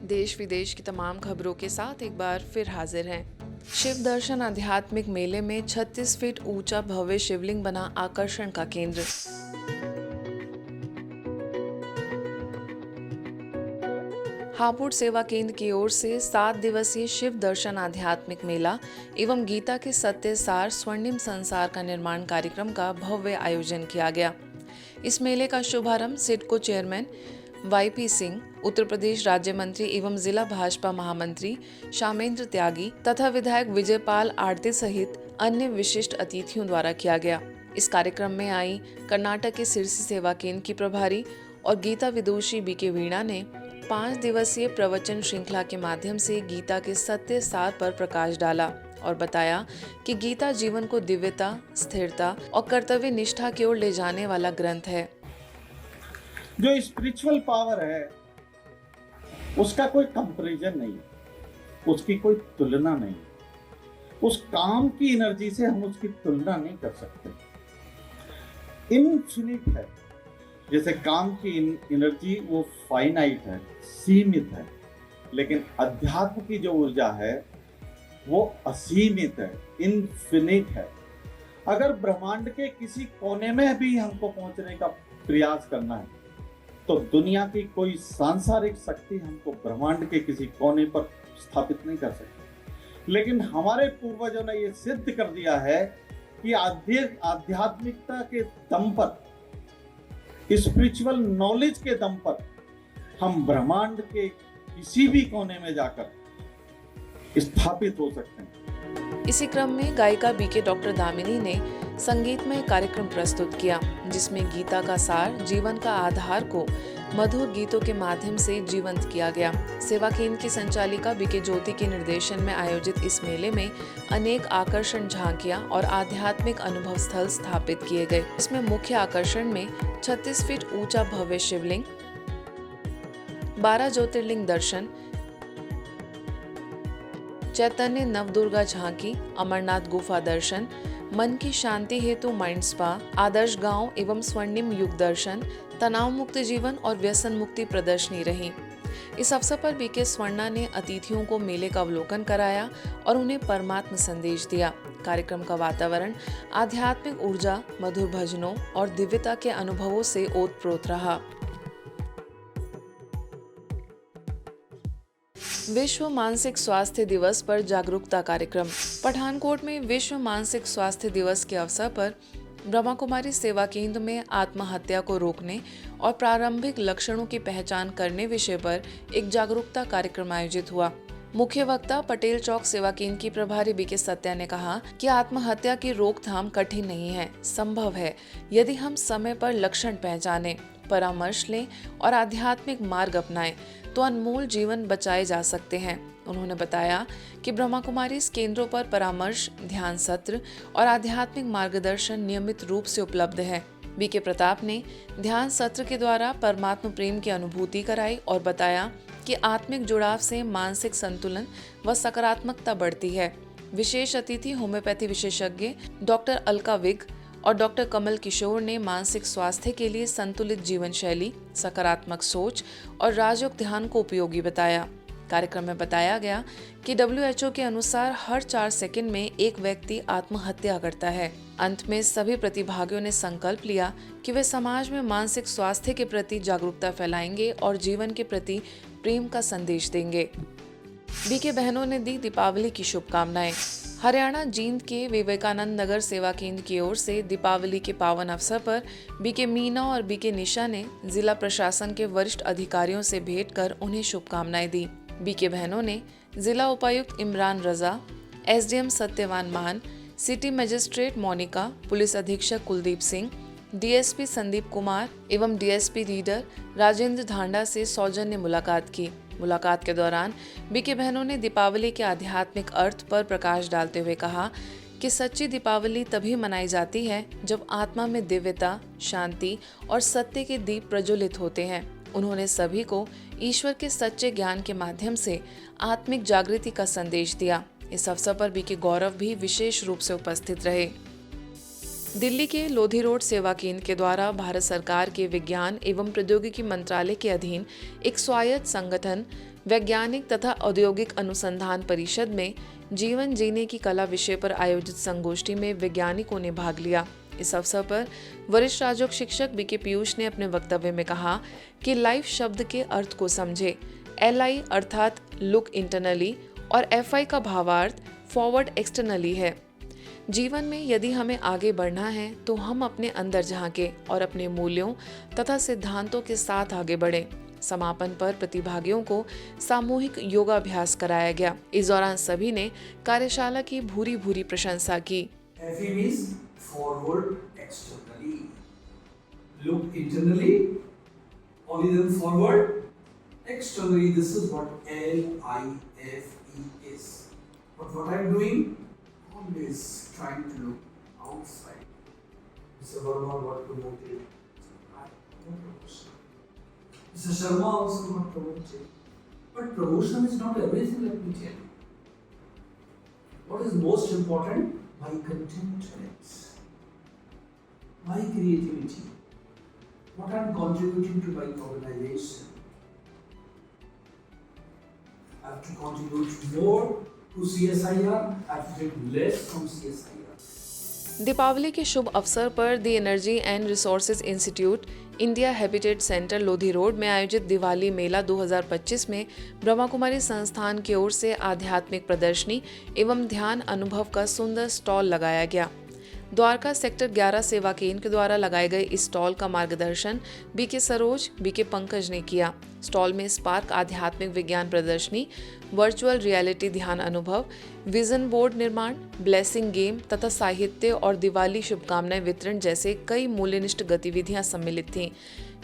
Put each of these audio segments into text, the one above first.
देश विदेश की तमाम खबरों के साथ एक बार फिर हाजिर हैं। शिव दर्शन आध्यात्मिक मेले में 36 फीट ऊंचा भव्य शिवलिंग बना आकर्षण का केंद्र। हापुड़ सेवा केंद्र की ओर से 7 दिवसीय शिव दर्शन आध्यात्मिक मेला एवं गीता के सत्य सार स्वर्णिम संसार का निर्माण कार्यक्रम का भव्य आयोजन किया गया। इस मेले का शुभारंभ सिडको चेयरमैन वाईपी सिंह, उत्तर प्रदेश राज्य मंत्री एवं जिला भाजपा महामंत्री शामेंद्र त्यागी तथा विधायक विजयपाल आरती सहित अन्य विशिष्ट अतिथियों द्वारा किया गया। इस कार्यक्रम में आई कर्नाटक के सिरसी सेवा केंद्र की प्रभारी और गीता विदुषी बीके वीणा ने 5 दिवसीय प्रवचन श्रृंखला के माध्यम से गीता के सत्य सार पर प्रकाश डाला और बताया कि गीता जीवन को दिव्यता, स्थिरता और कर्तव्य निष्ठा की ओर ले जाने वाला ग्रंथ है। जो स्पिरिचुअल पावर है उसका कोई कंपैरिजन नहीं, उसकी कोई तुलना नहीं। उस काम की एनर्जी से हम उसकी तुलना नहीं कर सकते। इनफिनिट है। जैसे काम की एनर्जी वो फाइनाइट है, सीमित है, लेकिन अध्यात्म की जो ऊर्जा है वो असीमित है, इनफिनिट है। अगर ब्रह्मांड के किसी कोने में भी हमको पहुंचने का प्रयास करना है तो दुनिया की कोई सांसारिक शक्ति हमको ब्रह्मांड के किसी कोने पर स्थापित नहीं कर सकती। लेकिन हमारे पूर्वजों ने ये सिद्ध कर दिया है कि आध्यात्मिकता के दम पर, स्पिरिचुअल नॉलेज के दम पर हम ब्रह्मांड के किसी भी कोने में जाकर स्थापित हो सकते हैं। इसी क्रम में गायिका बीके डॉक्टर दामिनी ने संगीतमय कार्यक्रम प्रस्तुत किया, जिसमें गीता का सार, जीवन का आधार को मधुर गीतों के माध्यम से जीवंत किया गया। सेवा केंद्र की संचालिका बीके ज्योति के निर्देशन में आयोजित इस मेले में अनेक आकर्षण झांकियां और आध्यात्मिक अनुभव स्थल स्थापित किए गए। इसमें मुख्य आकर्षण में 36 फीट ऊंचा भव्य शिवलिंग, 12 ज्योतिर्लिंग दर्शन, चैतन्य नवदुर्गा झांकी, अमरनाथ गुफा दर्शन, मन की शांति हेतु माइंड स्पा, आदर्श गांव एवं स्वर्णिम युग दर्शन, तनाव मुक्त जीवन और व्यसन मुक्ति प्रदर्शनी रही। इस अवसर पर बीके स्वर्णा ने अतिथियों को मेले का अवलोकन कराया और उन्हें परमात्म संदेश दिया। कार्यक्रम का वातावरण आध्यात्मिक ऊर्जा, मधुर भजनों और दिव्यता के अनुभवों से ओतप्रोत रहा। विश्व मानसिक स्वास्थ्य दिवस पर जागरूकता कार्यक्रम। पठानकोट में विश्व मानसिक स्वास्थ्य दिवस के अवसर पर ब्रह्मा कुमारी सेवा केंद्र में आत्महत्या को रोकने और प्रारंभिक लक्षणों की पहचान करने विषय पर एक जागरूकता कार्यक्रम आयोजित हुआ। मुख्य वक्ता पटेल चौक सेवा केंद्र की प्रभारी बीके सत्या ने कहा कि आत्महत्या की रोकथाम कठिन नहीं है, संभव है यदि हम समय पर लक्षण पहचानें, परामर्श लें और आध्यात्मिक मार्ग अपनाएं तो अनमोल जीवन बचाए जा सकते हैं। उन्होंने बताया कि ब्रह्मा कुमारी इस केंद्रों पर परामर्श, ध्यान सत्र और आध्यात्मिक मार्गदर्शन नियमित रूप से उपलब्ध है। बीके प्रताप ने ध्यान सत्र के द्वारा परमात्मा प्रेम की अनुभूति कराई और बताया कि आत्मिक जुड़ाव से मानसिक संतुलन व सकारात्मकता बढ़ती है। विशेष अतिथि होम्योपैथी विशेषज्ञ डॉक्टर अलका विग और डॉक्टर कमल किशोर ने मानसिक स्वास्थ्य के लिए संतुलित जीवन शैली, सकारात्मक सोच और राजयोग ध्यान को उपयोगी बताया। कार्यक्रम में बताया गया कि WHO के अनुसार हर 4 सेकंड में एक व्यक्ति आत्महत्या करता है। अंत में सभी प्रतिभागियों ने संकल्प लिया कि वे समाज में मानसिक स्वास्थ्य के प्रति जागरूकता फैलाएंगे और जीवन के प्रति प्रेम का संदेश देंगे। बीके बहनों ने दी दीपावली की शुभकामनाएं। हरियाणा जींद के विवेकानंद नगर सेवा केंद्र की ओर से दीपावली के पावन अवसर पर बीके मीना और बीके निशा ने जिला प्रशासन के वरिष्ठ अधिकारियों से भेंट कर उन्हें शुभकामनाएं दी। बीके बहनों ने जिला उपायुक्त इमरान रजा, SDM सत्यवान मान, सिटी मजिस्ट्रेट मोनिका, पुलिस अधीक्षक कुलदीप सिंह, DSP संदीप कुमार एवं DSP रीडर राजेंद्र धांडा से सौजन्य मुलाकात की। मुलाकात के दौरान बीके बहनों ने दीपावली के आध्यात्मिक अर्थ पर प्रकाश डालते हुए कहा कि सच्ची दीपावली तभी मनाई जाती है जब आत्मा में दिव्यता, शांति और सत्य के दीप प्रज्वलित होते हैं। उन्होंने सभी को ईश्वर के सच्चे ज्ञान के माध्यम से आत्मिक जागृति का संदेश दिया। इस अवसर पर बीके गौरव भी विशेष रूप से उपस्थित रहे। दिल्ली के लोधी रोड सेवा केंद्र के द्वारा भारत सरकार के विज्ञान एवं प्रौद्योगिकी मंत्रालय के अधीन एक स्वायत्त संगठन वैज्ञानिक तथा औद्योगिक अनुसंधान परिषद में जीवन जीने की कला विषय पर आयोजित संगोष्ठी में वैज्ञानिकों ने भाग लिया। इस अवसर पर वरिष्ठ राजयोग शिक्षक बीके पीयूष ने अपने वक्तव्य में कहा कि लाइफ शब्द के अर्थ को समझे। LI अर्थात लुक इंटरनली और FI का भावार्थ फॉरवर्ड एक्सटर्नली है। जीवन में यदि हमें आगे बढ़ना है तो हम अपने अंदर झांके और अपने मूल्यों तथा सिद्धांतों के साथ आगे बढ़ें। समापन पर प्रतिभागियों को सामूहिक योगाभ्यास कराया गया। इस दौरान सभी ने कार्यशाला की भूरी भूरी प्रशंसा की। FE means forward externally, look internally, only then forward externally. This is what LIFE is. But what I'm doing, always trying to look outside. Mr. Verma got promoted. I got promotion. Mr. Sharma also got promoted. But promotion is not everything, let me tell you. What is most important? My contentment, my creativity, what I'm contributing to my organization. I have to contribute more to CSIR, I have to take less from CSIR. Deepawali के शुभ अवसर पर the energy and resources institute India habitat centre Lodhi road में आयोजित दिवाली मेला 2025 में ब्रह्मा कुमारी संस्थान की ओर से आध्यात्मिक प्रदर्शनी एवं ध्यान अनुभव का सुंदर स्टॉल लगाया गया। द्वारका सेक्टर 11 सेवा केंद्र के द्वारा लगाए गए इस स्टॉल का मार्गदर्शन बीके सरोज बीके पंकज ने किया। स्टॉल में स्पार्क आध्यात्मिक विज्ञान प्रदर्शनी, वर्चुअल रियलिटी ध्यान अनुभव, विजन बोर्ड निर्माण, ब्लेसिंग गेम तथा साहित्य और दिवाली शुभकामनाएं वितरण जैसे कई मूल्यनिष्ठ गतिविधियां सम्मिलित थीं,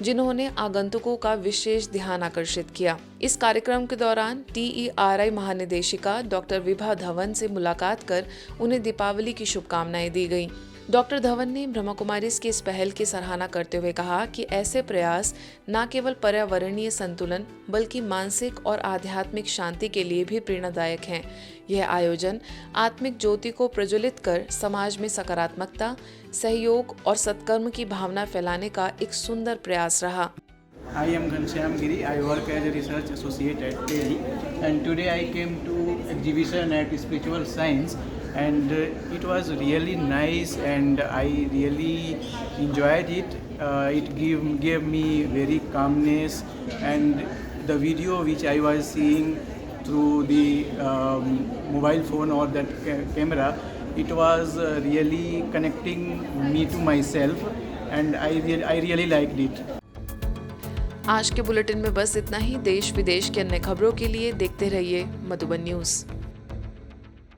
जिन्होंने आगंतुकों का विशेष ध्यान आकर्षित किया। इस कार्यक्रम के दौरान TERI महानिदेशिका डॉक्टर विभा धवन से मुलाकात कर उन्हें दीपावली की शुभकामनाएं दी गई। डॉक्टर धवन ने ब्रह्मा कुमारीज की इस पहल की सराहना करते हुए कहा कि ऐसे प्रयास न केवल पर्यावरणीय संतुलन बल्कि मानसिक और आध्यात्मिक शांति के लिए भी प्रेरणादायक हैं। यह आयोजन आत्मिक ज्योति को प्रज्वलित कर समाज में सकारात्मकता, सहयोग और सत्कर्म की भावना फैलाने का एक सुंदर प्रयास रहा। I am Ghanshyam Giri. I work as a research associate at TERI, and today I came to exhibition at Spiritual Science, and it was really nice, and I really enjoyed it. It gave me very calmness, and the video which I was seeing through the mobile phone or that camera, it was really connecting me to myself, and I really liked it. आज के bulletin में बस इतना ही। देश विदेश की अन्य खबरों के लिए देखते रहिए मधुबन न्यूज़।